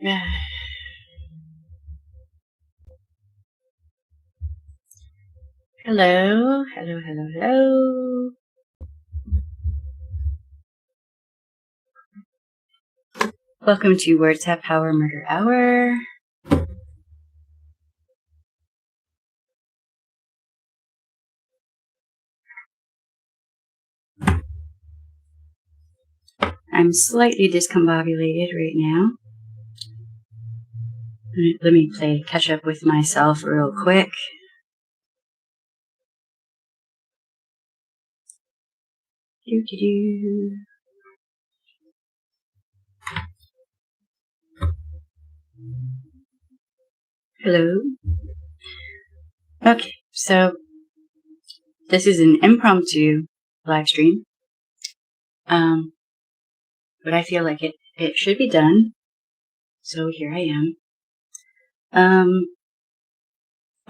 Hello, hello, hello, hello. Welcome to Words Have Power Murder Hour. I'm slightly discombobulated right now. Let me play catch up with myself real quick. Hello. Okay, so this is an impromptu live stream. But I feel like it should be done. So here I am.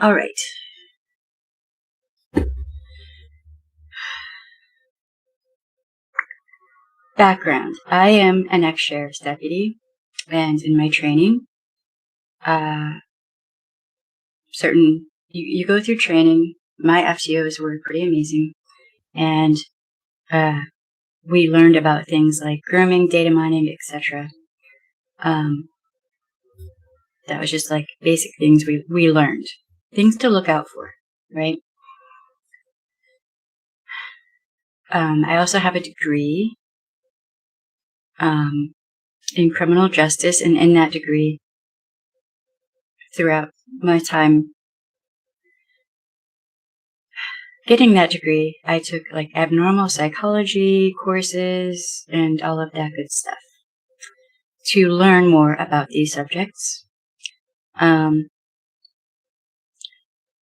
All right. Background. I am an ex-sheriff's deputy, and in my training, you go through training. My FTOs were pretty amazing, and we learned about things like grooming, data mining, etc. That was just like basic things we learned, things to look out for, right? I also have a degree in criminal justice, and in that degree, throughout my time getting that degree, I took like abnormal psychology courses and all of that good stuff to learn more about these subjects.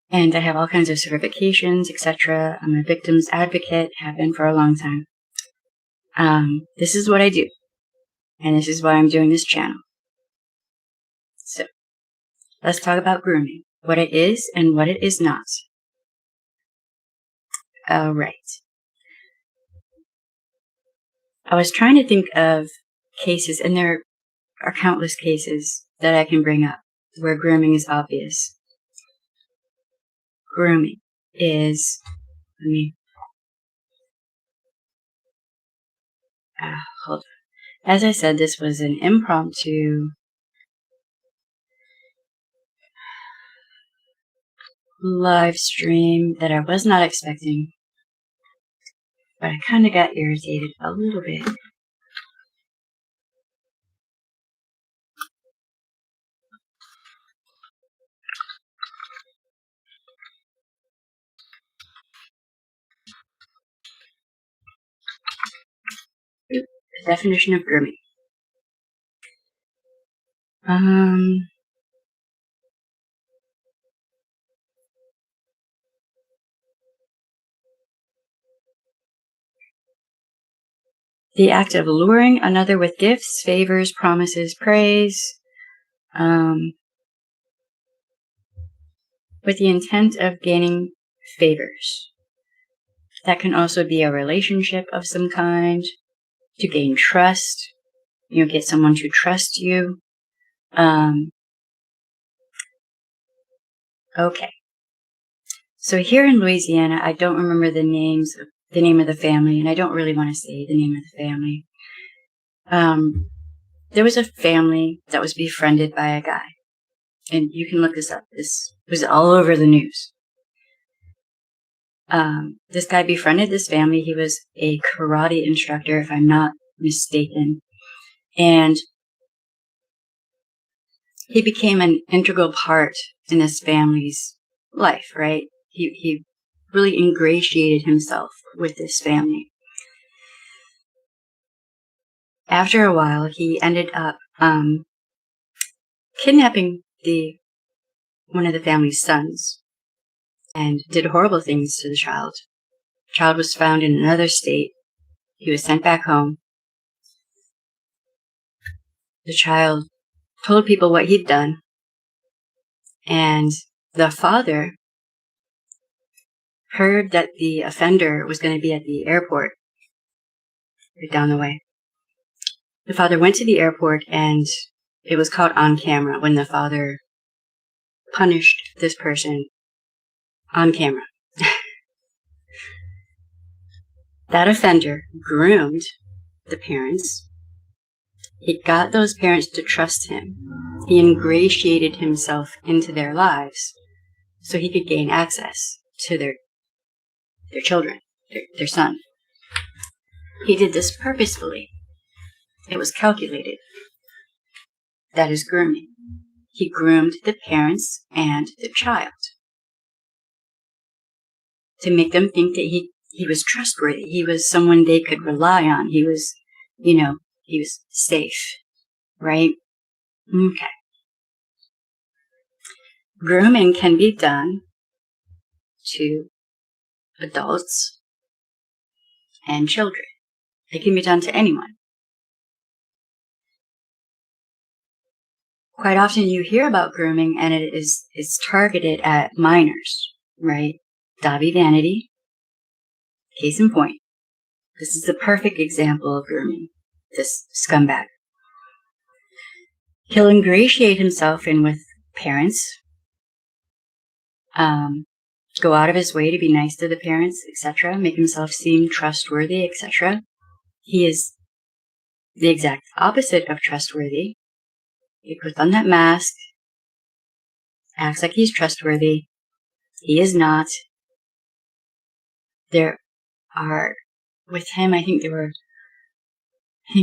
And I have all kinds of certifications, etc. I'm a victim's advocate, have been for a long time. This is what I do, and this is why I'm doing this channel. So, let's talk about grooming, what it is and what it is not. All right. I was trying to think of cases, and there are countless cases that I can bring up where grooming is obvious. Grooming is, hold on. As I said, this was an impromptu live stream that I was not expecting, but I kind of got irritated a little bit. The definition of grooming. The act of luring another with gifts, favors, promises, praise, with the intent of gaining favors. That can also be a relationship of some kind, to gain trust, get someone to trust you. Okay. So here in Louisiana, I don't remember the name of the family, and I don't really want to say the name of the family. There was a family that was befriended by a guy, and you can look this up. This was all over the news. This guy befriended this family. He was a karate instructor, if I'm not mistaken, and he became an integral part in this family's life, right? He really ingratiated himself with this family. After a while, he ended up kidnapping one of the family's sons and did horrible things to the child. The child was found in another state. He was sent back home. The child told people what he'd done, and the father heard that the offender was going to be at the airport right down the way. The father went to the airport and it was caught on camera when the father punished this person on camera. That offender groomed the parents. He got those parents to trust him. He ingratiated himself into their lives so he could gain access to their children, their son. He did this purposefully. It was calculated. That is grooming. He groomed the parents and the child to make them think that he was trustworthy. He was someone they could rely on. He was, he was safe, right? Okay. Grooming can be done to adults and children. It can be done to anyone. Quite often you hear about grooming and it's targeted at minors, right? Dobby Vanity, case in point. This is the perfect example of grooming, this scumbag. He'll ingratiate himself in with parents, go out of his way to be nice to the parents, etc., make himself seem trustworthy, etc. He is the exact opposite of trustworthy. He puts on that mask, acts like he's trustworthy. He is not. There are, with him, I think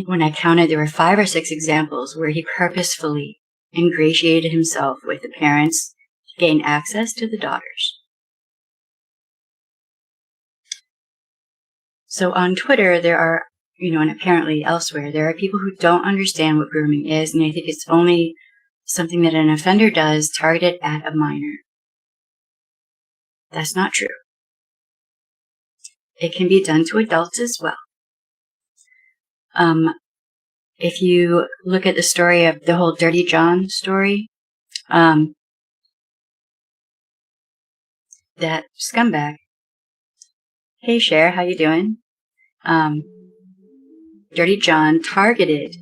when I counted, there were 5 or 6 examples where he purposefully ingratiated himself with the parents to gain access to the daughters. So on Twitter, there are, and apparently elsewhere, there are people who don't understand what grooming is, and they think it's only something that an offender does targeted at a minor. That's not true. It can be done to adults as well. If you look at the story of the whole Dirty John story, that scumbag. Hey, Cher, how you doing? Dirty John targeted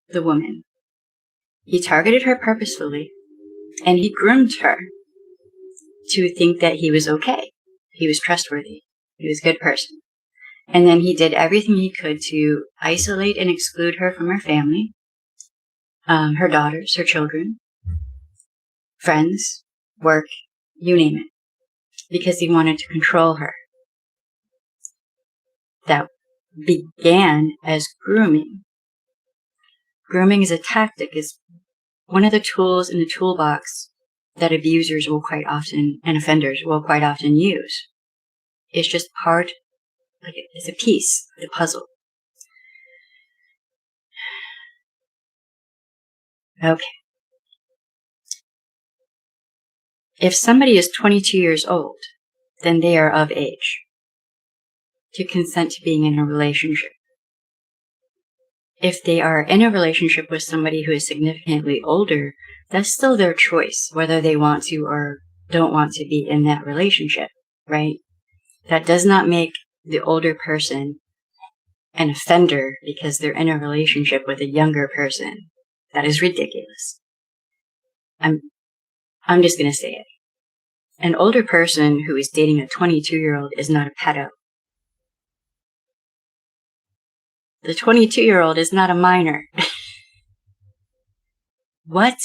the woman. He targeted her purposefully, and he groomed her to think that he was okay. He was trustworthy. He was a good person. And then he did everything he could to isolate and exclude her from her family, her daughters, her children, friends, work, you name it, because he wanted to control her. That began as grooming. Grooming is a tactic, is one of the tools in the toolbox that abusers will quite often, and offenders will quite often use. It's just part, like it's a piece of the puzzle. Okay. If somebody is 22 years old, then they are of age to consent to being in a relationship. If they are in a relationship with somebody who is significantly older, that's still their choice, whether they want to or don't want to be in that relationship, right? That does not make the older person an offender because they're in a relationship with a younger person. That is ridiculous. I'm just going to say it. An older person who is dating a 22-year-old is not a pedo. The 22-year-old is not a minor. What?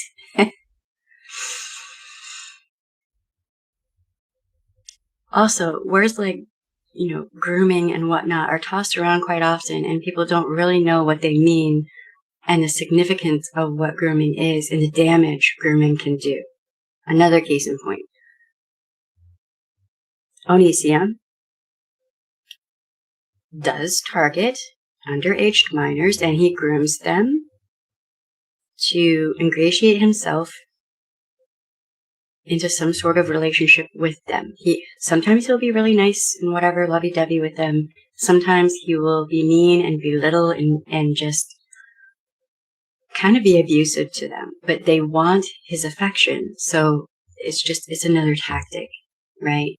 Also, words like, grooming and whatnot are tossed around quite often, and people don't really know what they mean and the significance of what grooming is and the damage grooming can do. Another case in point. Onision does target underage minors, and he grooms them to ingratiate himself into some sort of relationship with them. Sometimes he'll be really nice and whatever, lovey-dovey with them. Sometimes he will be mean and belittle and just kind of be abusive to them. But they want his affection, so it's another tactic, right?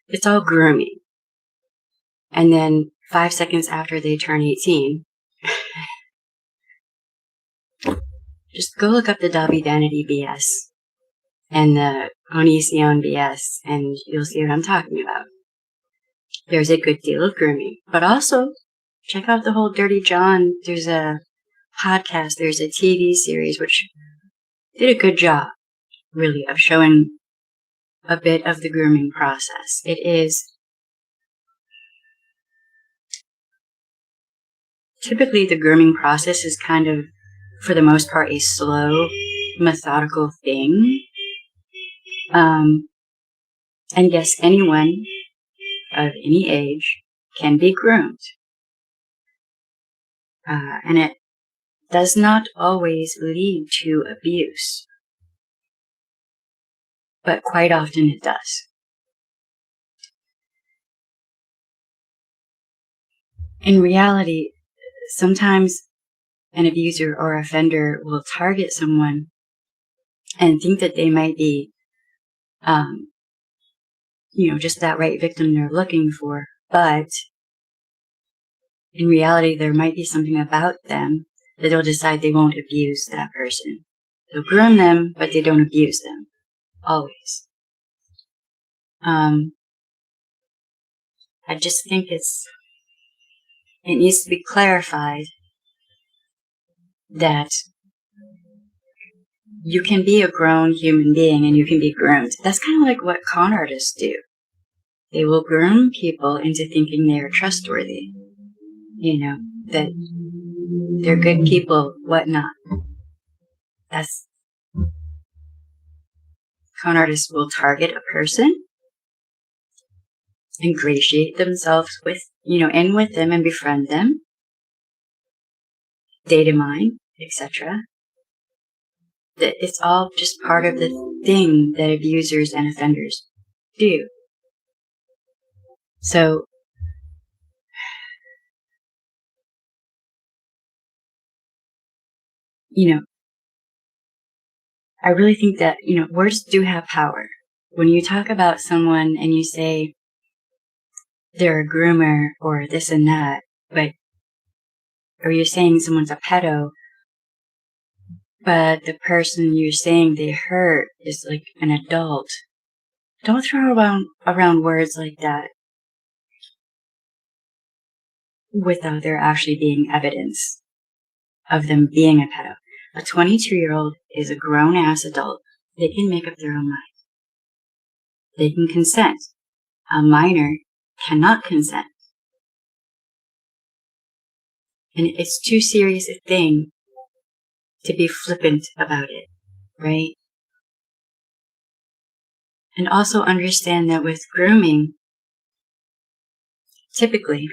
It's all grooming. And then 5 seconds after they turn 18, just go look up the Dobby Vanity BS and the Onision BS, and you'll see what I'm talking about. There's a good deal of grooming, but also check out the whole Dirty John. There's a podcast, there's a TV series, which did a good job, really, of showing a bit of the grooming process. It is typically the grooming process is kind of, for the most part, a slow, methodical thing. And yes, anyone of any age can be groomed. And it does not always lead to abuse, but quite often it does. In reality, sometimes an abuser or offender will target someone and think that they might be, just that right victim they're looking for. But in reality, there might be something about them that they'll decide they won't abuse that person. They'll groom them, but they don't abuse them. Always. I just think it needs to be clarified that you can be a grown human being and you can be groomed. That's kind of like what con artists do. They will groom people into thinking they are trustworthy. That they're good people, whatnot. Con artists will target a person, ingratiate themselves with them and befriend them, data mine, etc. That it's all just part of the thing that abusers and offenders do. So, I really think that, words do have power. When you talk about someone and you say they're a groomer or this and that, or you're saying someone's a pedo, but the person you're saying they hurt is like an adult, don't throw around words like that without there actually being evidence of them being a pedo. A 22-year-old is a grown-ass adult. They can make up their own mind. They can consent. A minor cannot consent. And it's too serious a thing to be flippant about it, right? And also understand that with grooming, typically,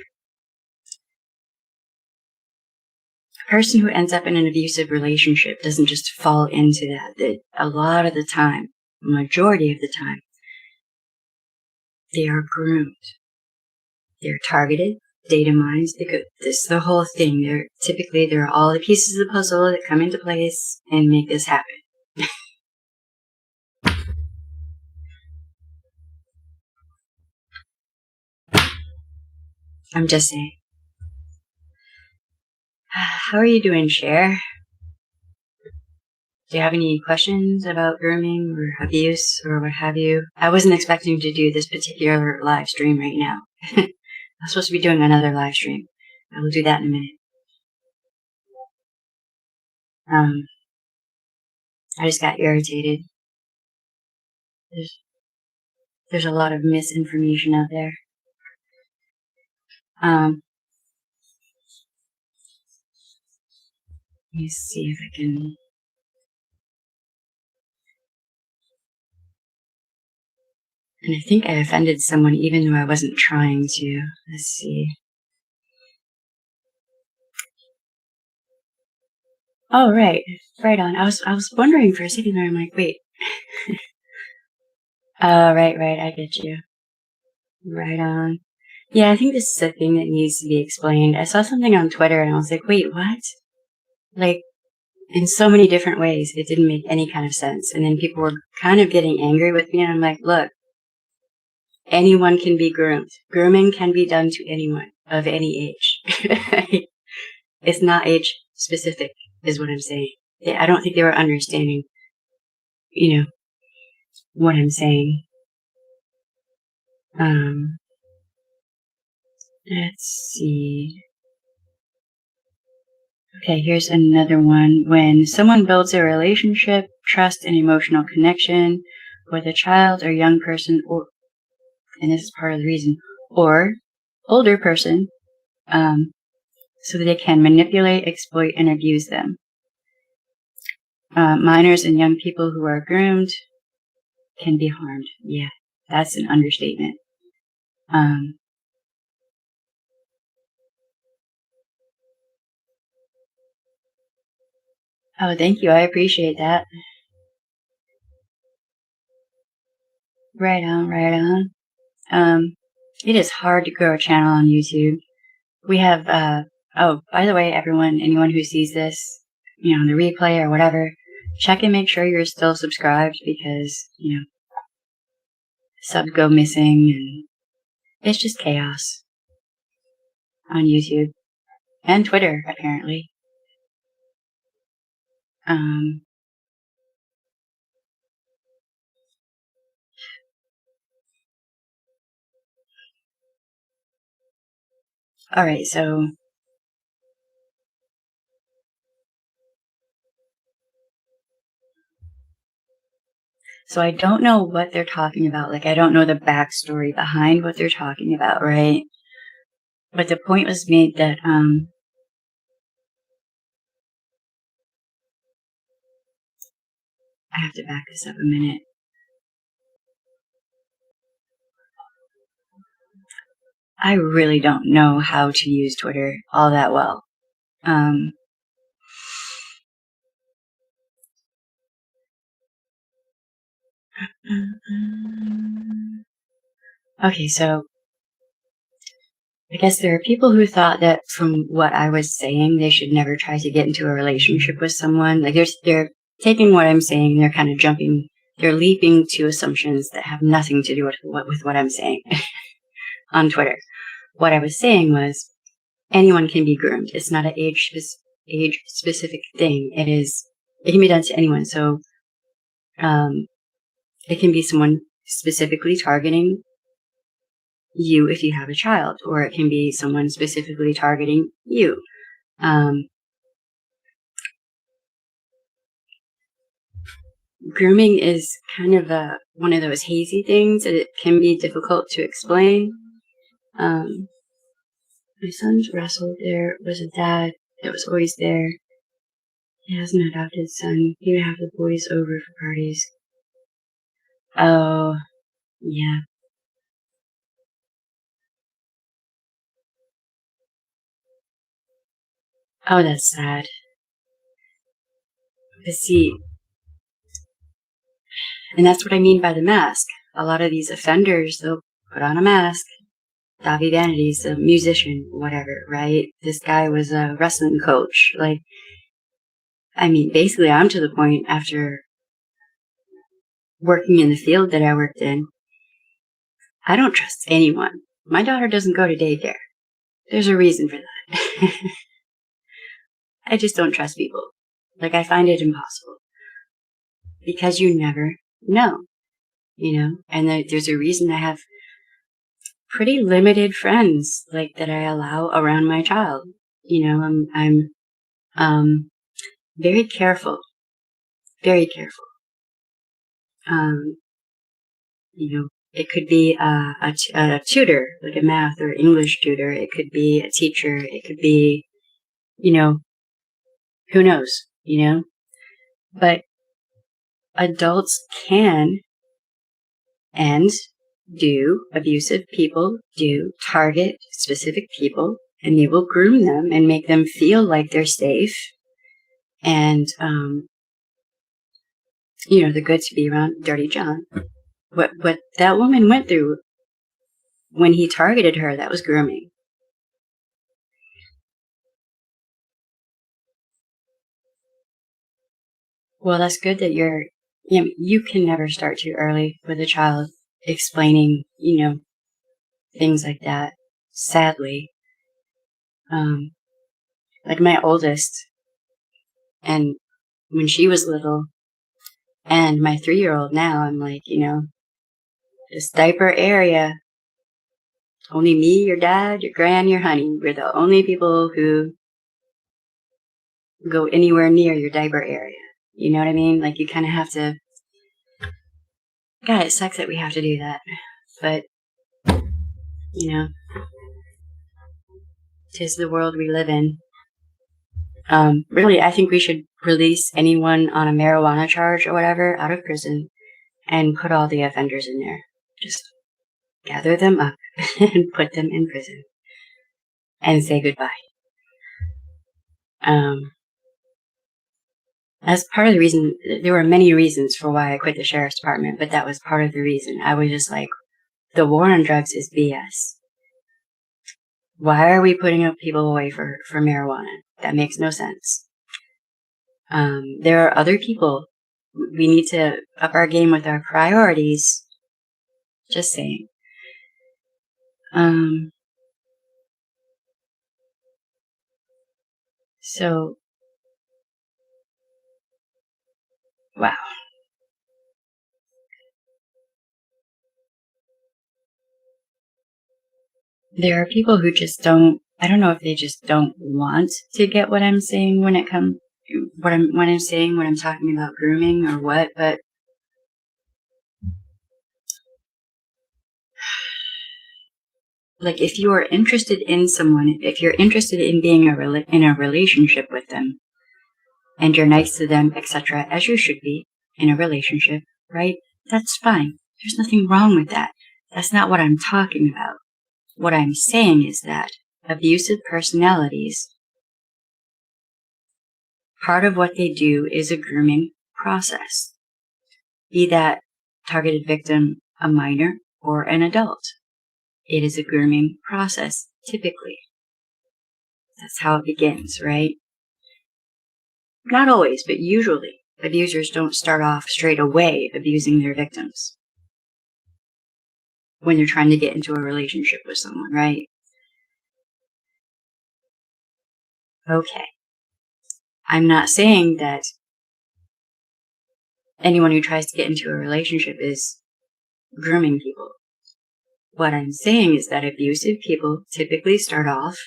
a person who ends up in an abusive relationship doesn't just fall into that. A lot of the time, majority of the time, they are groomed. They're targeted, data mines. This is the whole thing. They're all the pieces of the puzzle that come into place and make this happen. I'm just saying. How are you doing, Cher? Do you have any questions about grooming or abuse or what have you? I wasn't expecting to do this particular live stream right now. I'm supposed to be doing another live stream. I will do that in a minute. I just got irritated. There's a lot of misinformation out there. Let me see if I can. And I think I offended someone even though I wasn't trying to. Let's see. Oh, right. Right on. I was wondering for a second there. I'm like, wait. Oh, right. I get you. Right on. Yeah, I think this is a thing that needs to be explained. I saw something on Twitter and I was like, wait, what? Like, in so many different ways, it didn't make any kind of sense. And then people were kind of getting angry with me and I'm like, look, anyone can be groomed. Grooming can be done to anyone of any age. It's not age specific, is what I'm saying. I don't think they were understanding, what I'm saying. Let's see. Okay, here's another one. When someone builds a relationship, trust, and emotional connection with a child or young person, and this is part of the reason, or older person, so that they can manipulate, exploit, and abuse them. Minors and young people who are groomed can be harmed. Yeah, that's an understatement. Oh, thank you. I appreciate that. Right on, right on. It is hard to grow a channel on YouTube. We have, oh, by the way, anyone who sees this, on the replay or whatever, check and make sure you're still subscribed because, subs go missing and it's just chaos on YouTube and Twitter, apparently. All right, so I don't know what they're talking about. Like, I don't know the backstory behind what they're talking about, right? But the point was made that, I have to back this up a minute. I really don't know how to use Twitter all that well. Okay, so I guess there are people who thought that from what I was saying, they should never try to get into a relationship with someone. Like they're taking what I'm saying, they're kind of they're leaping to assumptions that have nothing to do with what I'm saying on Twitter. What I was saying was anyone can be groomed. It's not an age specific thing. It can be done to anyone. So, it can be someone specifically targeting you if you have a child, or it can be someone specifically targeting you. Grooming is kind of one of those hazy things that it can be difficult to explain. My son's wrestled. There was a dad that was always there. He has an adopted son. He would have the boys over for parties. Oh, yeah. Oh, that's sad. But see, and that's what I mean by the mask. A lot of these offenders, they'll put on a mask. Davi Vanity's a musician, whatever, right? This guy was a wrestling coach. Like, I mean, basically, I'm to the point after working in the field that I worked in, I don't trust anyone. My daughter doesn't go to daycare. There's a reason for that. I just don't trust people. Like, I find it impossible. Because you never know, And there's a reason I have pretty limited friends, like, that I allow around my child. I'm very careful. Very careful. It could be a tutor, like a math or English tutor. It could be a teacher. It could be, who knows, But adults can and do, abusive people do target specific people, and they will groom them and make them feel like they're safe. And, they're good to be around. Dirty John. What that woman went through when he targeted her, that was grooming. Well, that's good that you can never start too early with a child explaining, things like that. Sadly. Like my oldest, and when she was little. And my 3-year-old now, I'm like, this diaper area, only me, your dad, your gran, your honey. We're the only people who go anywhere near your diaper area. You know what I mean? Like, you kind of have to. God, it sucks that we have to do that. But, 'tis the world we live in. Really, I think we should release anyone on a marijuana charge or whatever out of prison and put all the offenders in there. Just gather them up and put them in prison and say goodbye. That's part of the reason. There were many reasons for why I quit the sheriff's department, but that was part of the reason. I was just like, the war on drugs is BS. Why are we putting up people away for marijuana? That makes no sense. There are other people. We need to up our game with our priorities. Just saying. So, wow. There are people who just don't, I don't know if they just don't want to get what I'm saying when I'm talking about grooming or what, but like, if you are interested in someone, if you're interested in being in a relationship with them, and you're nice to them, etc., as you should be in a relationship, right? That's fine. There's nothing wrong with that. That's not what I'm talking about. What I'm saying is that abusive personalities, part of what they do is a grooming process. Be that targeted victim a minor or an adult. It is a grooming process, typically. That's how it begins, right? Not always, but usually, abusers don't start off straight away abusing their victims when they're trying to get into a relationship with someone, right? Okay. I'm not saying that anyone who tries to get into a relationship is grooming people. What I'm saying is that abusive people typically start off,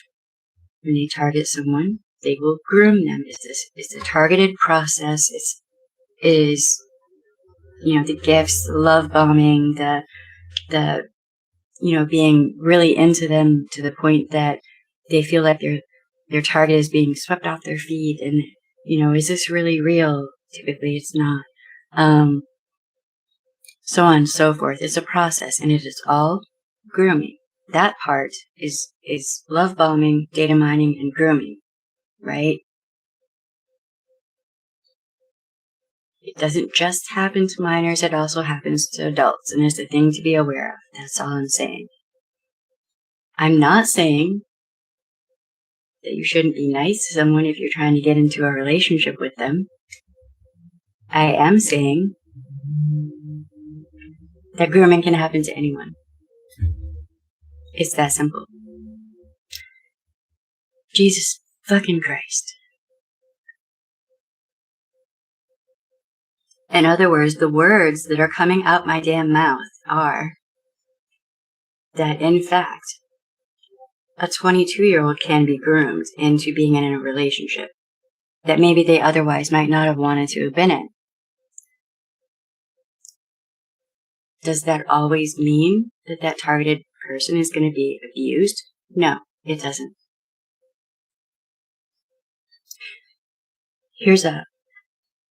when they target someone, they will groom them. It's a targeted process. It is the gifts, the love bombing, the being really into them to the point that they feel like their target is being swept off their feet, and is this really real? Typically it's not. So on and so forth. It's a process, and it is all grooming. That part is love bombing, data mining, and grooming, right? It doesn't just happen to minors, it also happens to adults, and it's a thing to be aware of. That's all I'm saying. I'm not saying that you shouldn't be nice to someone if you're trying to get into a relationship with them. I am saying that grooming can happen to anyone. It's that simple. Jesus fucking Christ. In other words, the words that are coming out my damn mouth are that, in fact, a 22-year-old can be groomed into being in a relationship that maybe they otherwise might not have wanted to have been in. Does that always mean that that targeted person is going to be abused? No, it doesn't. Here's a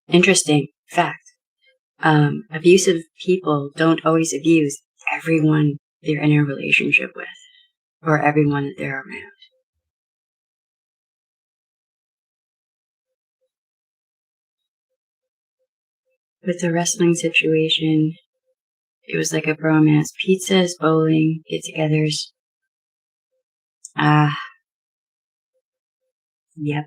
interesting fact. Abusive people don't always abuse everyone they're in a relationship with or everyone that they're around. With the wrestling situation, it was like a bromance. Pizzas, bowling, get-togethers. Yep.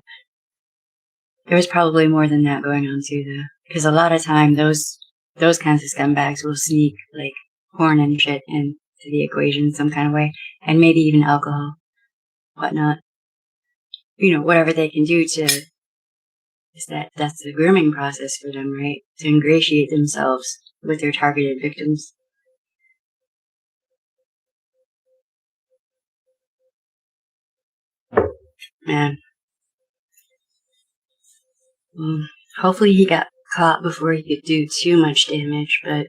There was probably more than that going on too, though. Because a lot of time, those kinds of scumbags will sneak, like, porn and shit into the equation some kind of way. And maybe even alcohol, whatnot. Whatever they can do to That's the grooming process for them, right? To ingratiate themselves with their targeted victims. Man. Hopefully he got caught before he could do too much damage, but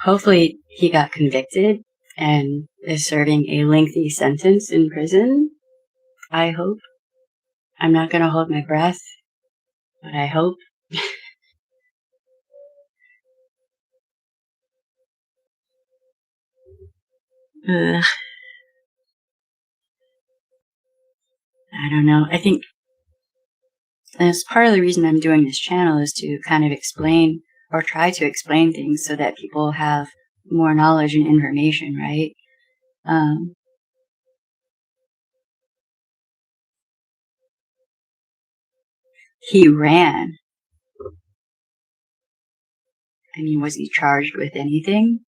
hopefully he got convicted and is serving a lengthy sentence in prison. I hope. I'm not going to hold my breath, but I hope. I don't know. I think that's part of the reason I'm doing this channel is to kind of explain or try to explain things so that people have more knowledge and information, right? He ran. I mean, was he charged with anything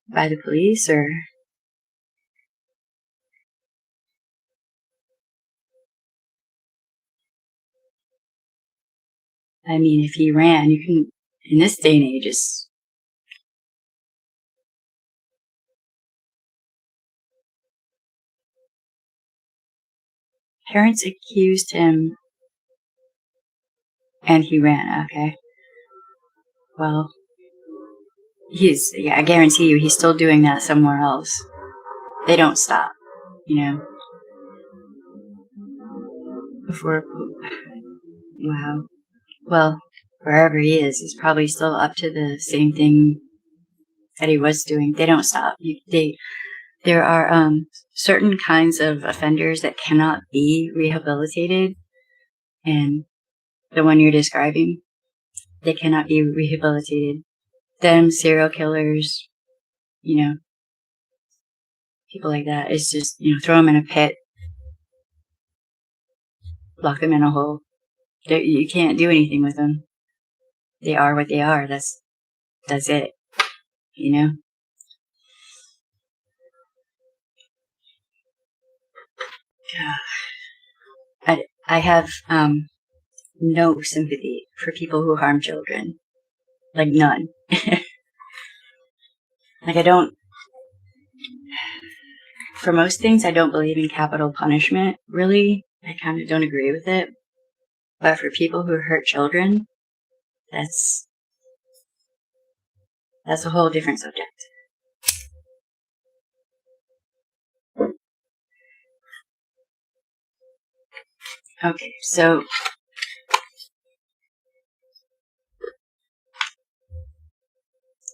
by the police or? I mean, if he ran, you can, in this day and age, it's, parents accused him and he ran. Okay. Well, I guarantee you, he's still doing that somewhere else. They don't stop, you know. Before, wow. Well, wherever he is, he's probably still up to the same thing that he was doing. They don't stop. There are certain kinds of offenders that cannot be rehabilitated, and the one you're describing, they cannot be rehabilitated. Them serial killers, you know, people like that. It's just, throw them in a pit, lock them in a hole. You can't do anything with them. They are what they are. That's it. You know. I have no sympathy for people who harm children. Like none. Like I don't. For most things, I don't believe in capital punishment. Really, I kind of don't agree with it. But for people who hurt children, that's a whole different subject. Okay, so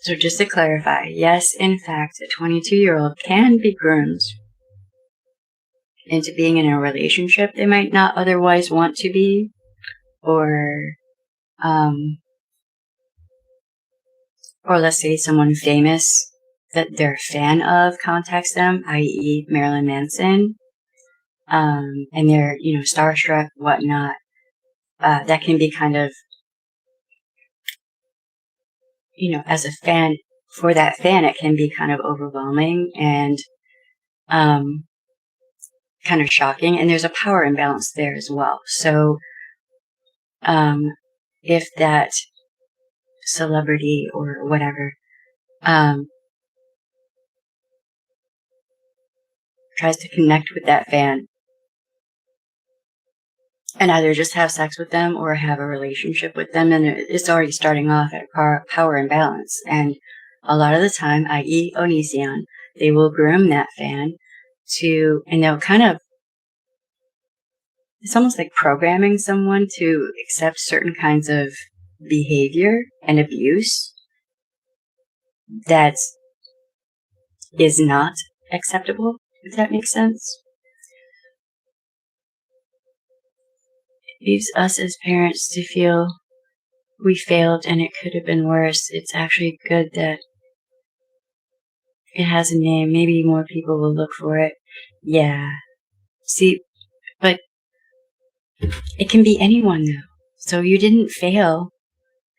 just to clarify, yes, in fact, a 22-year-old can be groomed into being in a relationship they might not otherwise want to be, or let's say someone famous that they're a fan of contacts them, i.e. Marilyn Manson, and they're, starstruck, whatnot. That can be kind of, as a fan, for that fan, it can be kind of overwhelming and kind of shocking. And there's a power imbalance there as well. So if that celebrity or whatever tries to connect with that fan and either just have sex with them or have a relationship with them, and it's already starting off at a power imbalance. And a lot of the time, i.e. Onision, they will groom that fan and they'll kind of, it's almost like programming someone to accept certain kinds of behavior and abuse that is not acceptable, if that makes sense. It leaves us as parents to feel we failed and it could have been worse. It's actually good that it has a name. Maybe more people will look for it. Yeah. See, but it can be anyone though. So you didn't fail.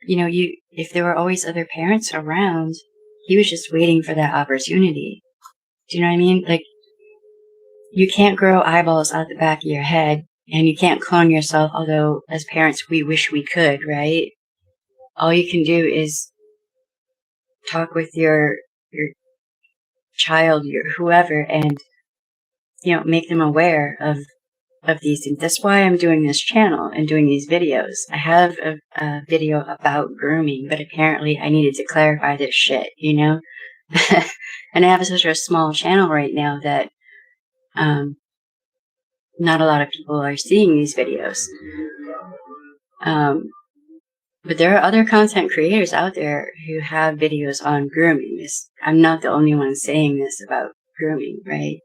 If there were always other parents around, he was just waiting for that opportunity. Do you know what I mean? Like, you can't grow eyeballs out the back of your head And you can't clone yourself, although as parents we wish we could, right? All you can do is talk with your child, your whoever, and make them aware of these things. That's why I'm doing this channel and doing these videos. I have a video about grooming, but apparently I needed to clarify this shit, and I have such a small channel right now that not a lot of people are seeing these videos. But there are other content creators out there who have videos on grooming. I'm not the only one saying this about grooming, right?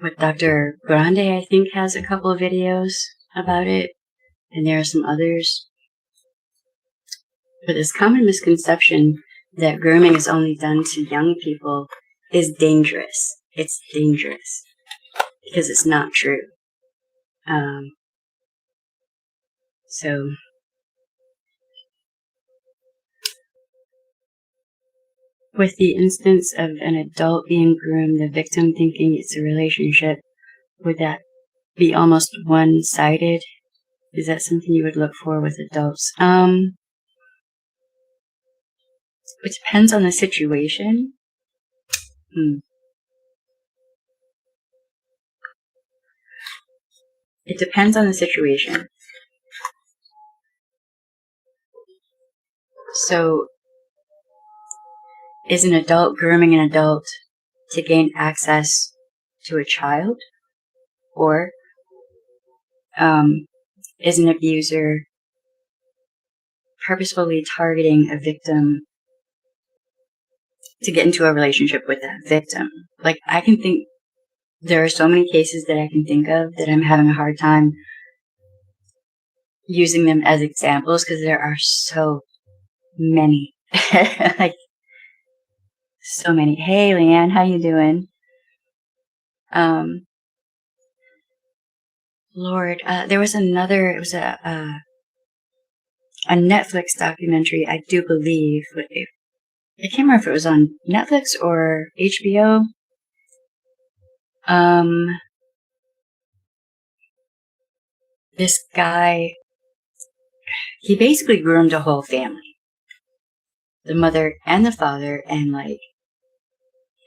But Dr. Grande, I think, has a couple of videos about it, and there are some others. But this common misconception that grooming is only done to young people is dangerous. It's dangerous because it's not true. So with the instance of an adult being groomed, the victim thinking it's a relationship, would that be almost one-sided? Is that something you would look for with adults? It depends on the situation. It depends on the situation. So, is an adult grooming an adult to gain access to a child? Or is an abuser purposefully targeting a victim to get into a relationship with that victim? Like, there are so many cases that I can think of that I'm having a hard time using them as examples because there are so many. Like, so many. Hey, Leanne, how you doing? Lord, there was it was a Netflix documentary, I do believe. I can't remember if it was on Netflix or HBO. This guy, he basically groomed a whole family. The mother and the father, and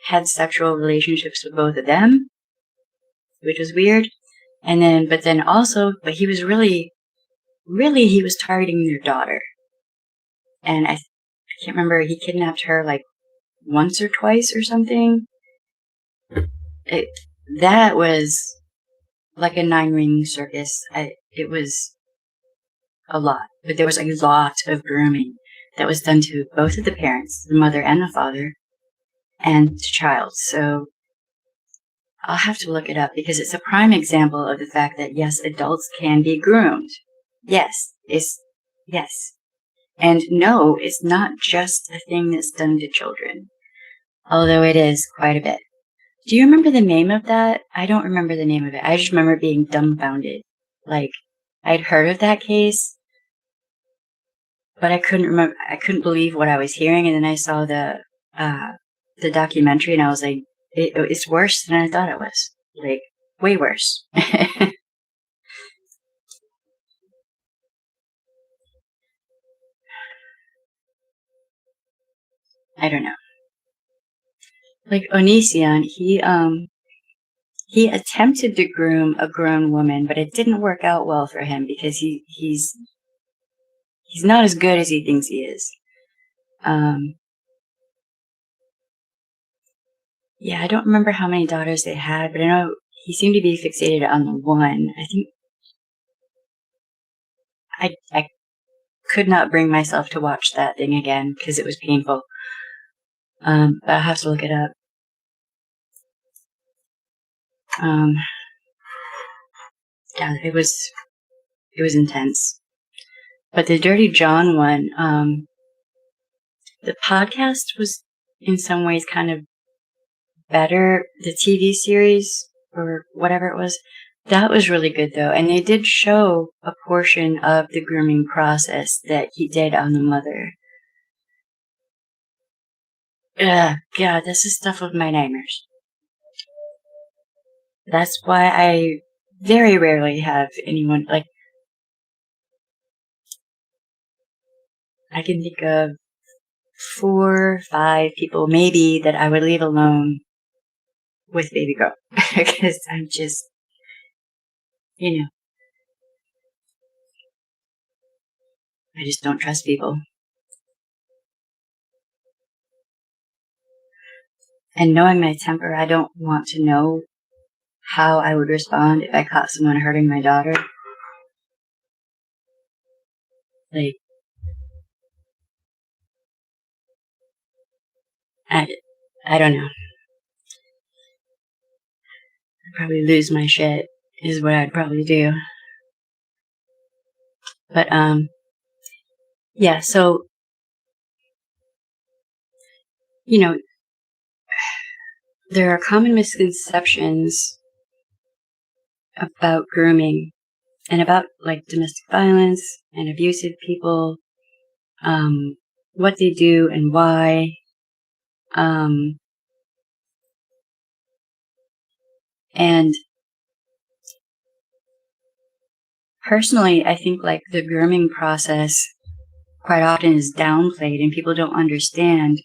had sexual relationships with both of them, which was weird. But he was really, he was targeting their daughter. And I can't remember, he kidnapped her once or twice or something. That was like a 9-ring circus. It was a lot, but there was a lot of grooming that was done to both of the parents, the mother and the father, and the child. So I'll have to look it up because it's a prime example of the fact that yes, adults can be groomed. Yes. And no, it's not just a thing that's done to children, although it is quite a bit. Do you remember the name of that? I don't remember the name of it. I just remember being dumbfounded. I'd heard of that case, but I couldn't believe what I was hearing. And then I saw the documentary and I was like, it's worse than I thought it was. Way worse. I don't know. Onision, he attempted to groom a grown woman, but it didn't work out well for him because he's not as good as he thinks he is. Yeah, I don't remember how many daughters they had, but I know he seemed to be fixated on the one. I think I could not bring myself to watch that thing again because it was painful. But I'll have to look it up. Yeah, it was intense. But the Dirty John one, the podcast was in some ways kind of better. The TV series or whatever it was, that was really good though. And they did show a portion of the grooming process that he did on the mother. God, this is stuff of my nightmares. That's why very rarely have anyone, like, I can think of 4, 5 people maybe that I would leave alone with baby girl. Because I'm just, you know, I just don't trust people. And knowing my temper, I don't want to know how I would respond if I caught someone hurting my daughter. Like, I, I don't know. I'd probably lose my shit is what I'd probably do. But, yeah, so, you know, there are common misconceptions about grooming and about, like, domestic violence and abusive people, what they do and why. And personally, I think, like, the grooming process quite often is downplayed and people don't understand.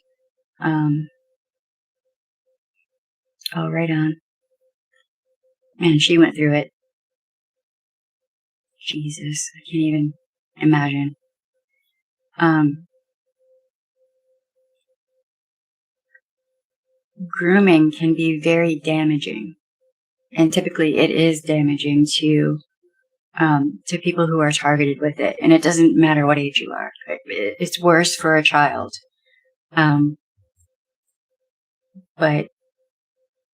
Oh, right on. Man, she went through it. Jesus, I can't even imagine. Grooming can be very damaging, and typically it is damaging to people who are targeted with it. And it doesn't matter what age you are. It's worse for a child, but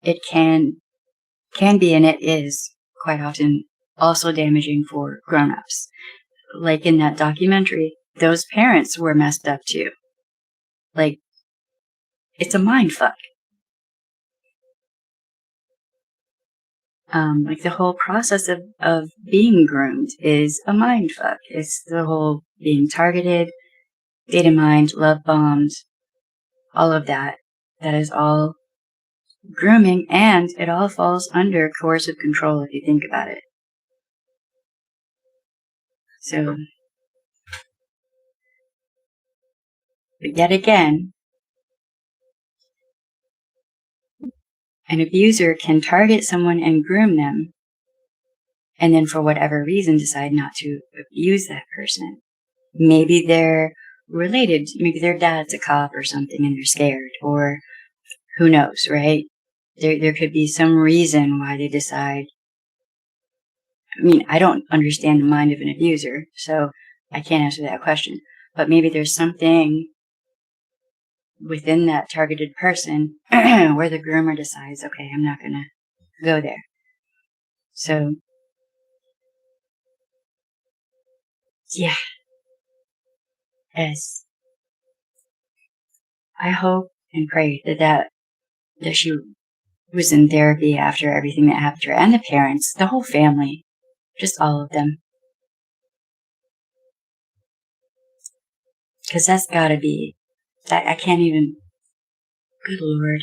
it can be, and it is quite often also damaging for grown-ups. Like in that documentary, those parents were messed up too. Like, it's a mind fuck. Like the whole process of being groomed is a mind fuck. It's the whole being targeted, data mined, love bombed, all of that. That is all grooming, and it all falls under coercive control if you think about it. So, but yet again, an abuser can target someone and groom them, and then for whatever reason decide not to abuse that person. Maybe they're related, maybe their dad's a cop or something and they're scared, or who knows, right? There could be some reason why they decide. I mean, I don't understand the mind of an abuser, so I can't answer that question. But maybe there's something within that targeted person where the groomer decides, okay, I'm not going to go there. So, yeah. Yes. I hope and pray that she was in therapy after everything that happened to her, and the parents, the whole family, just all of them. Because that's gotta be, I can't even, good Lord.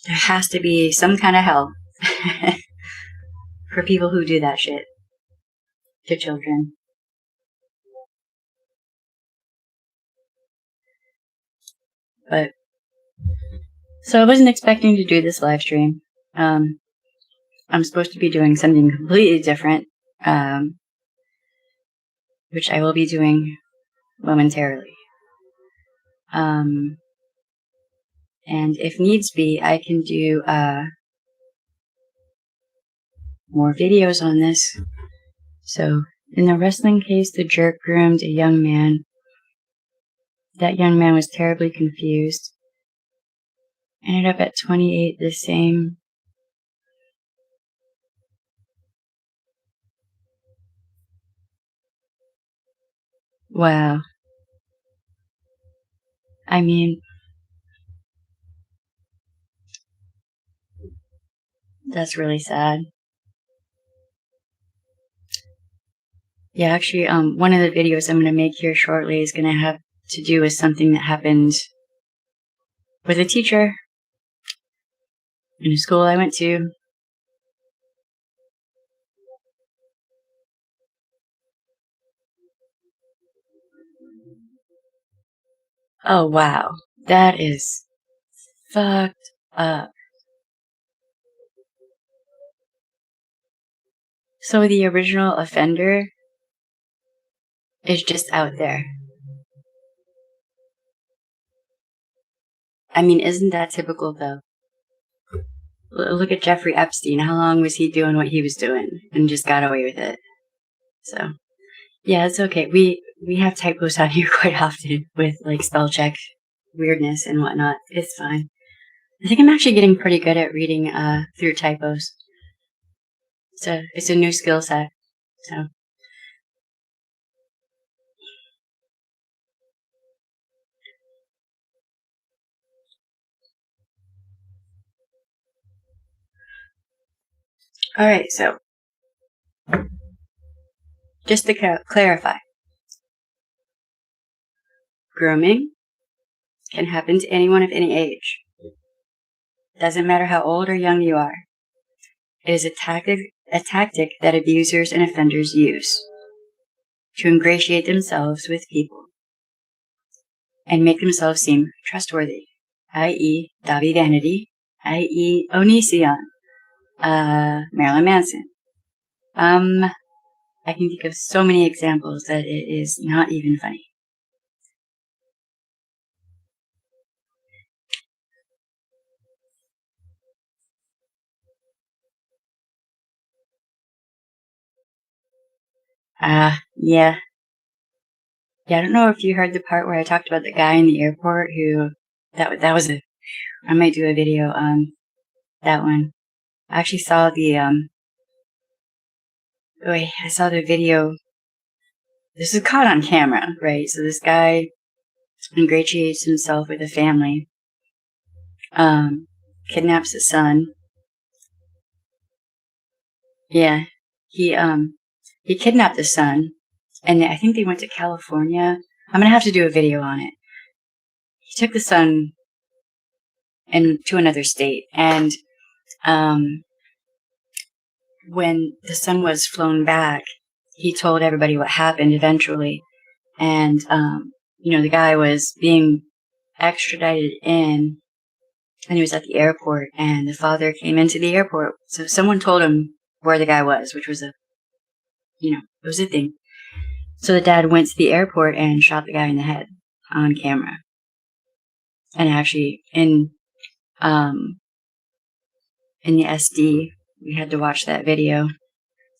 There has to be some kind of hell for people who do that shit to children. But, so I wasn't expecting to do this live stream. I'm supposed to be doing something completely different, which I will be doing momentarily. And if needs be, I can do more videos on this. So, in the wrestling case, the jerk groomed a young man. That young man was terribly confused. Ended up at 28, the same. Wow. I mean, that's really sad. Yeah, actually, one of the videos I'm going to make here shortly is going to have to do with something that happened with a teacher in a school I went to. Oh, wow. That is fucked up. So the original offender is just out there. I mean, isn't that typical though? Look at Jeffrey Epstein. How long was he doing what he was doing and just got away with it? So, yeah, it's okay. We have typos on here quite often with like spell check weirdness and whatnot. It's fine. I think I'm actually getting pretty good at reading through typos. It's a new skill set. So, all right. So, just to clarify, grooming can happen to anyone of any age. Doesn't matter how old or young you are. It is a tactic that abusers and offenders use to ingratiate themselves with people and make themselves seem trustworthy, i.e., Davi Vanity, i.e., Onision, Marilyn Manson. I can think of so many examples that it is not even funny. Yeah. Yeah, I don't know if you heard the part where I talked about the guy in the airport who, that was I might do a video on that one. I actually saw I saw the video. This is caught on camera, right? So this guy ingratiates himself with a family, kidnaps his son. Yeah, he kidnapped the son, and I think they went to California. I'm gonna have to do a video on it. He took the son to another state, and when the son was flown back, he told everybody what happened eventually, and the guy was being extradited in. And he was at the airport, and the father came into the airport. So someone told him where the guy was, which was it was a thing. So the dad went to the airport and shot the guy in the head on camera. And actually, in the SD, we had to watch that video.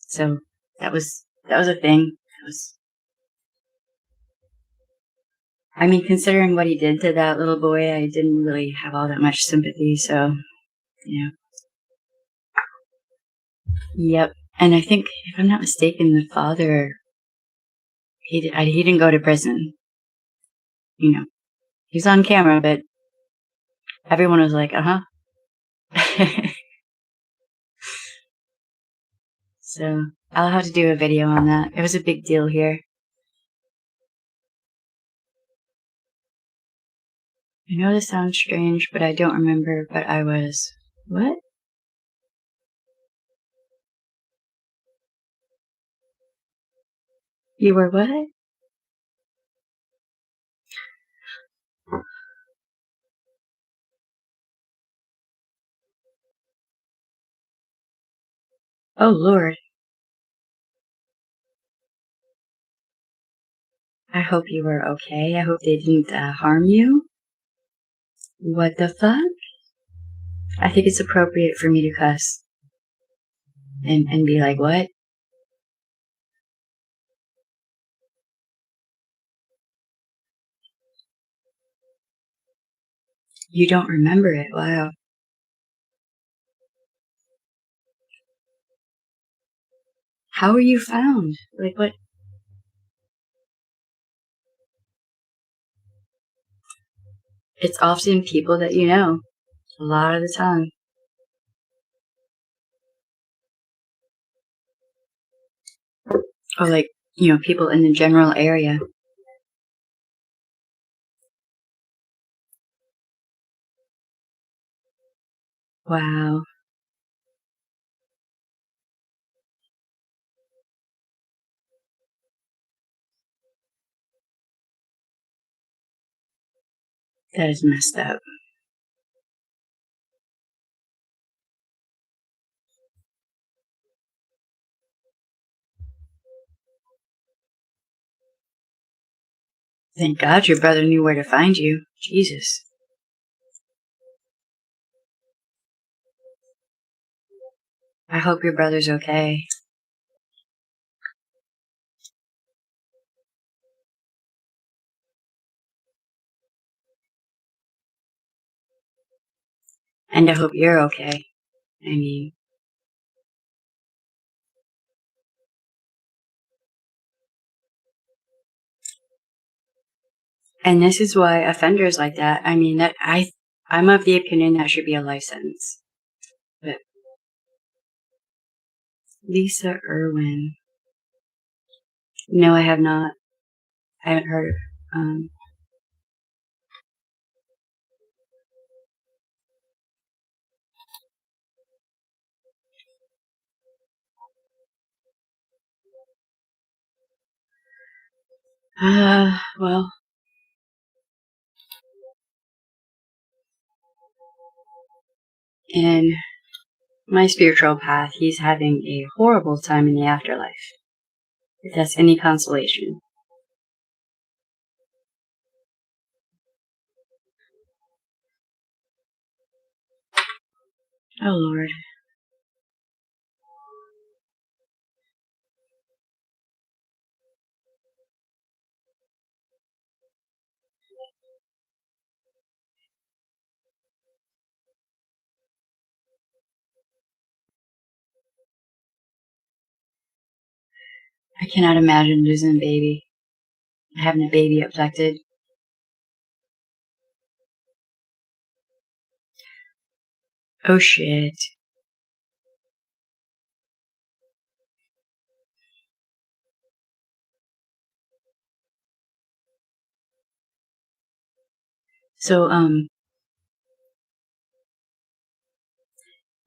So that was a thing. I mean, considering what he did to that little boy, I didn't really have all that much sympathy. So, yep. And I think, if I'm not mistaken, the father, he didn't go to prison. He's on camera, but everyone was like, uh-huh. So I'll have to do a video on that. It was a big deal here. I know this sounds strange, but I don't remember, but I was, what? You were what? Oh, Lord. I hope you were okay. I hope they didn't harm you. What the fuck? I think it's appropriate for me to cuss and be like, what? You don't remember it? Wow. How were you found? Like, what? It's often people that you know. A lot of the time. Or like, people in the general area. Wow. That is messed up. Thank God your brother knew where to find you. Jesus. I hope your brother's okay. And I hope you're okay. I mean, and this is why offenders like that, I mean, I'm of the opinion that should be a life sentence. But Lisa Irwin. No, I have not. I haven't heard of well, in my spiritual path, he's having a horrible time in the afterlife. If that's any consolation. Oh, Lord. I cannot imagine losing a baby. Having a baby abducted. Oh, shit. So,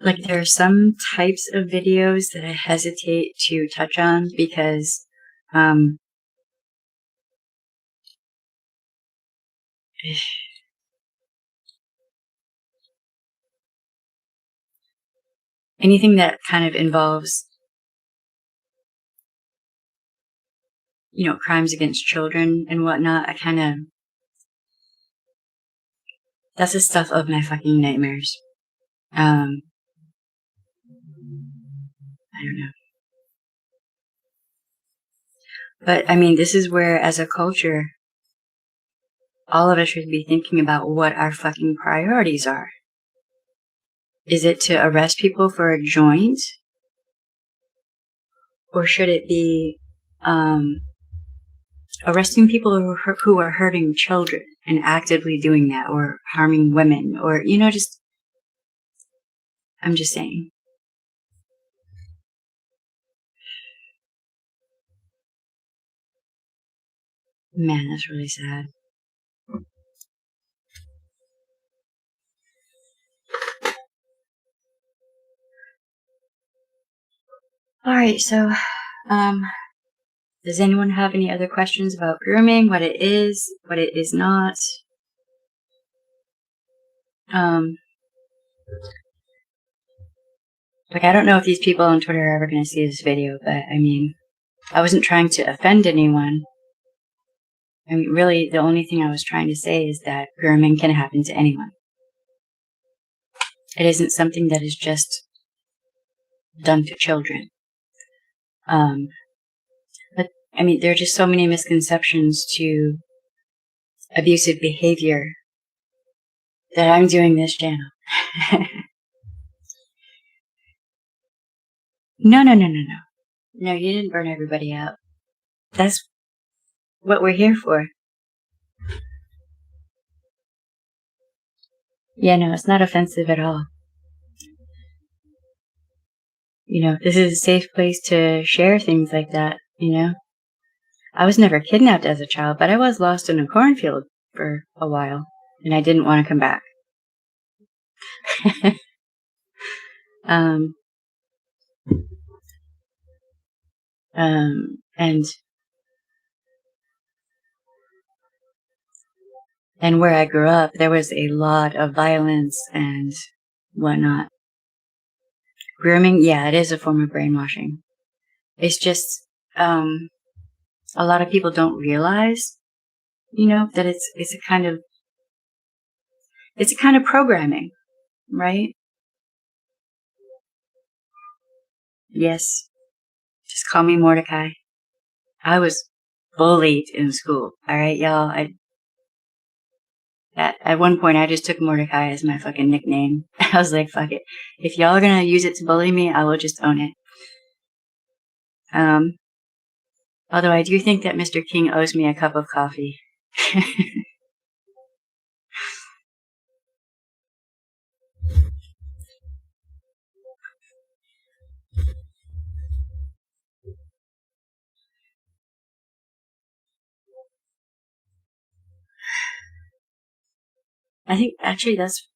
like, there are some types of videos that I hesitate to touch on because, anything that kind of involves, crimes against children and whatnot, that's the stuff of my fucking nightmares. I don't know. But, I mean, this is where, as a culture, all of us should be thinking about what our fucking priorities are. Is it to arrest people for a joint? Or should it be arresting people who are hurting children and actively doing that, or harming women, or, I'm just saying. Man, that's really sad. Alright, so, does anyone have any other questions about grooming, what it is not? Like, I don't know if these people on Twitter are ever going to see this video, but, I mean, I wasn't trying to offend anyone. I mean, really, the only thing I was trying to say is that grooming can happen to anyone. It isn't something that is just done to children. But, I mean, there are just so many misconceptions to abusive behavior that I'm doing this channel. No. No, you didn't burn everybody out. That's what we're here for. Yeah, no, it's not offensive at all. This is a safe place to share things like that, I was never kidnapped as a child, but I was lost in a cornfield for a while, and I didn't want to come back. Um, and where I grew up, there was a lot of violence and whatnot. Grooming, yeah, it is a form of brainwashing. It's just, a lot of people don't realize, that it's a kind of programming, right? Yes. Just call me Mordecai. I was bullied in school. All right, y'all. At one point, I just took Mordecai as my fucking nickname. I was like, fuck it. If y'all are gonna use it to bully me, I will just own it. Um, Although I do think that Mr. King owes me a cup of coffee. I think actually that's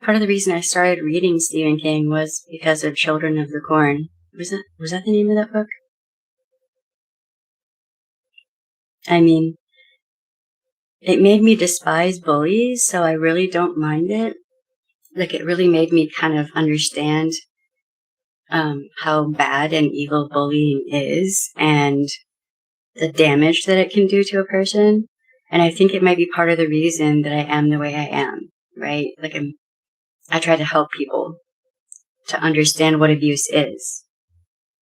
part of the reason I started reading Stephen King was because of Children of the Corn. Was that the name of that book? I mean, it made me despise bullies, so I really don't mind it. Like, it really made me kind of understand how bad and evil bullying is and the damage that it can do to a person. And I think it might be part of the reason that I am the way I am, right? Like, I try to help people to understand what abuse is.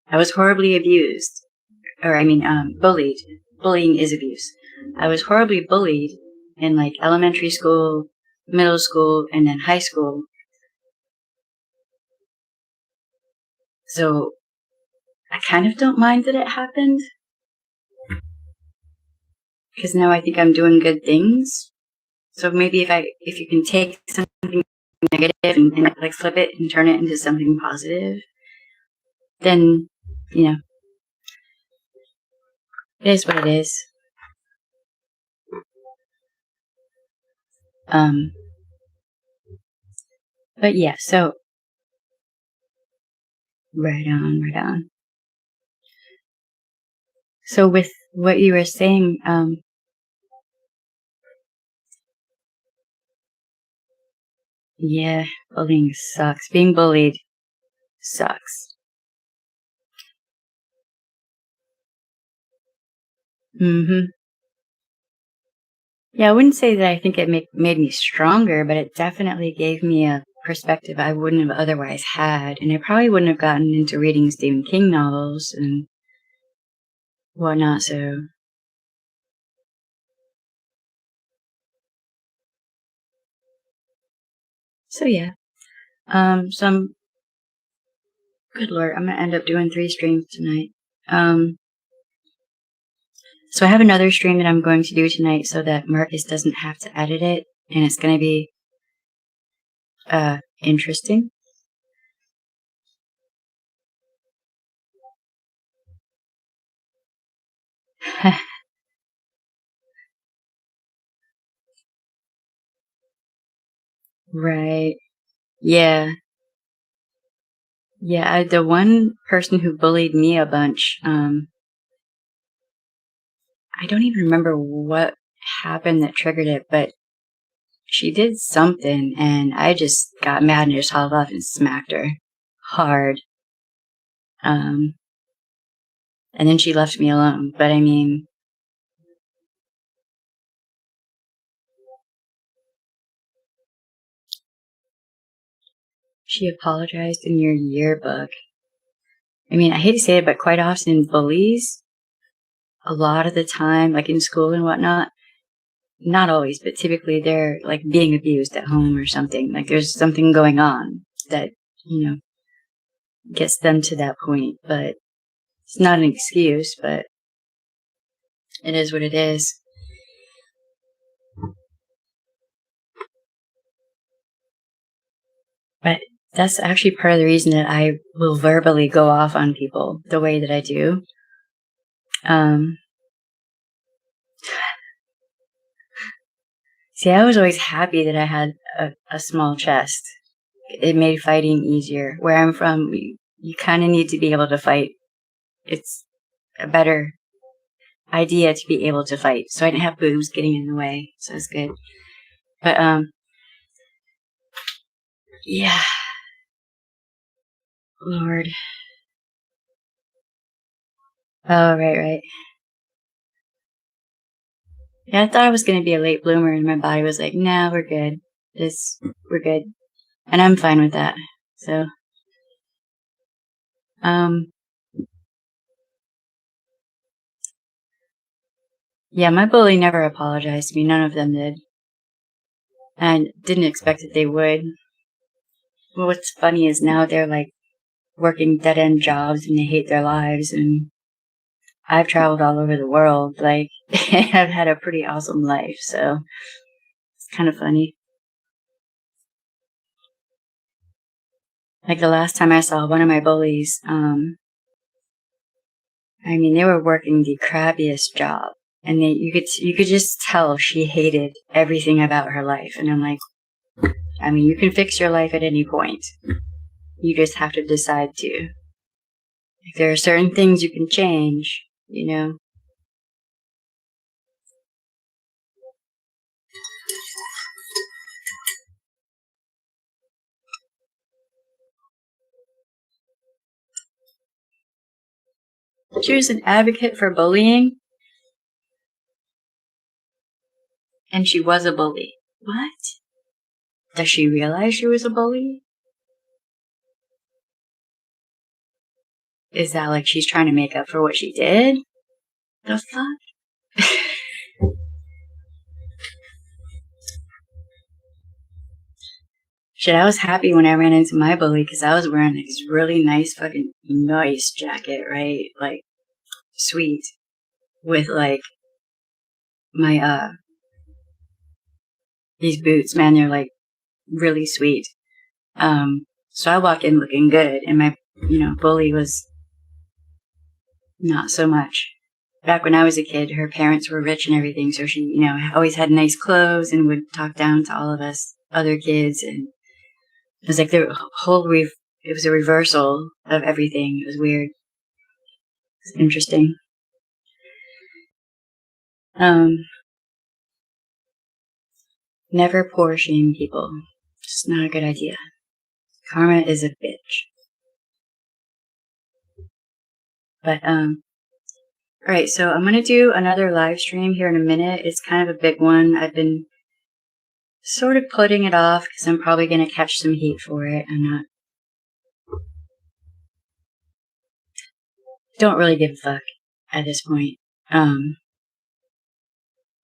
I was horribly abused, bullied. Bullying is abuse. I was horribly bullied in like elementary school, middle school, and then high school. So I kind of don't mind that it happened because now I think I'm doing good things. So maybe if you can take something negative and like flip it and turn it into something positive, then, it is what it is. Um, but yeah, so right on, right on. So with what you were saying, yeah, bullying sucks. Being bullied sucks. Mm-hmm. Yeah, I wouldn't say that I think it made me stronger, but it definitely gave me a perspective I wouldn't have otherwise had. And I probably wouldn't have gotten into reading Stephen King novels and whatnot. So yeah. So good Lord, I'm going to end up doing 3 streams tonight. So I have another stream that I'm going to do tonight so that Marcus doesn't have to edit it. And it's going to be, interesting. Right. Yeah. Yeah. The one person who bullied me a bunch, I don't even remember what happened that triggered it, but she did something and I just got mad and just hauled off and smacked her hard. And then she left me alone. But I mean, she apologized in your yearbook. I mean, I hate to say it, but quite often bullies, a lot of the time, like in school and whatnot, not always, but typically they're like being abused at home or something. Like there's something going on that, gets them to that point. But it's not an excuse, but it is what it is. But that's actually part of the reason that I will verbally go off on people the way that I do. See, I was always happy that I had a small chest. it made fighting easier. Where I'm from, you kind of need to be able to fight. It's a better idea to be able to fight. So I didn't have boobs getting in the way. So it's good. But, yeah. Lord. Oh, right. Yeah, I thought I was going to be a late bloomer, and my body was like, nah, we're good. We're good. And I'm fine with that. So, yeah, my bully never apologized to me. None of them did. And didn't expect that they would. Well, what's funny is now they're like working dead-end jobs and they hate their lives, and I've traveled all over the world. Like, I've had a pretty awesome life, so it's kind of funny. Like the last time I saw one of my bullies, they were working the crappiest job, and you could just tell she hated everything about her life. And I'm like, you can fix your life at any point. You just have to decide to. If there are certain things you can change, She was an advocate for bullying, and she was a bully. What? Does she realize she was a bully? Is that like she's trying to make up for what she did? The fuck? Shit, I was happy when I ran into my bully because I was wearing this really nice fucking nice jacket, right? Like, sweet. With like my these boots, man, they're like really sweet. So I walk in looking good, and my bully was not so much. Back when I was a kid, her parents were rich and everything, so she, always had nice clothes and would talk down to all of us other kids, and it was like it was a reversal of everything. It was weird. It's interesting. Never poor shame people. It's not a good idea. Karma is a bitch. But, alright, so I'm gonna do another live stream here in a minute. It's kind of a big one. I've been sort of putting it off because I'm probably gonna catch some heat for it. Don't really give a fuck at this point.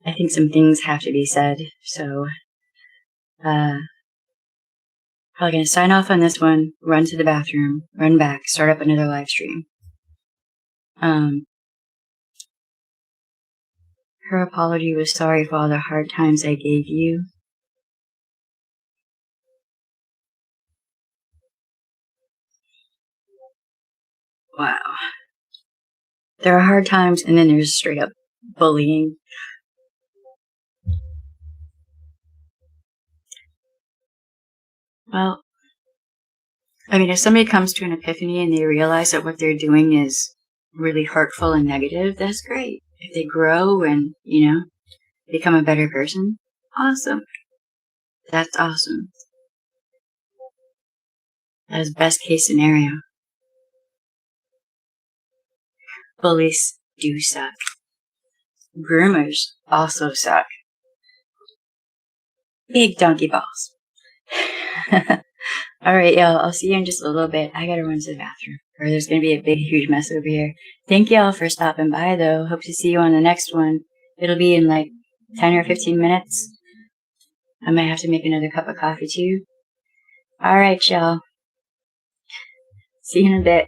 I think some things have to be said, so, probably gonna sign off on this one, run to the bathroom, run back, start up another live stream. Her apology was sorry for all the hard times I gave you. Wow. There are hard times, and then there's straight up bullying. Well, if somebody comes to an epiphany and they realize that what they're doing is really hurtful and negative, that's great. If they grow and, become a better person, awesome. That's awesome. That's best case scenario. Bullies do suck. Groomers also suck. Big donkey balls. Alright, y'all. I'll see you in just a little bit. I gotta run to the bathroom, or there's gonna be a big, huge mess over here. Thank y'all for stopping by, though. Hope to see you on the next one. It'll be in like 10 or 15 minutes. I might have to make another cup of coffee, too. Alright, y'all. See you in a bit.